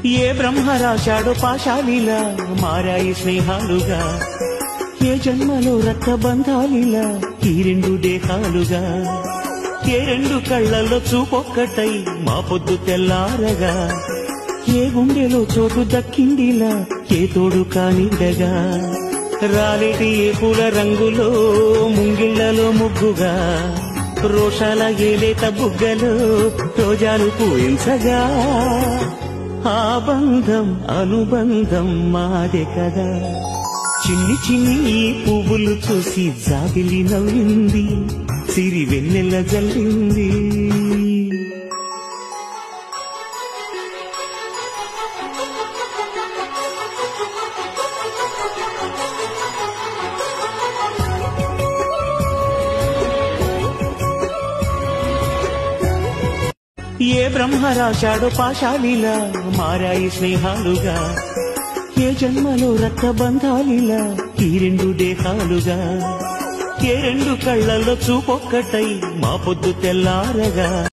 ఏ బ్రహ్మ రాశాడో పాశాలిలా మారాయి స్నేహాలుగా, ఏ జన్మలో రక్తబంధాలిలా ఈ రెండు దేహాలుగా, ఏ రెండు కళ్ళల్లో చూపొక్కటై మా పొద్దు తెల్లారగా, ఏ గుండెలో చోటు దక్కిందిలా ఏ తోడు కానిడగా, రాలేటి ఏ పూల రంగులో ముంగిళ్లలో ముగ్గుగా, రోషాల ఏలేత బుగ్గలో రోజాలు పూయించగా, ఆ బంధం అనుబంధం మాదే కదా. చిన్ని చిన్ని ఈ పువ్వులు చూసి జాబిలి నవ్వింది, సిరి వెన్నెల జల్లింది. ఏ బ్రహ్మ రాశాడో పాశాలిలా మారాయి స్నేహాలుగా, ఏ జన్మలో రక్తబంధాలిలా ఈ రెండు దేహాలుగా, ఏ రెండు కళ్ళల్లో చూపొక్కటై మా పొద్దు తెల్లారగా.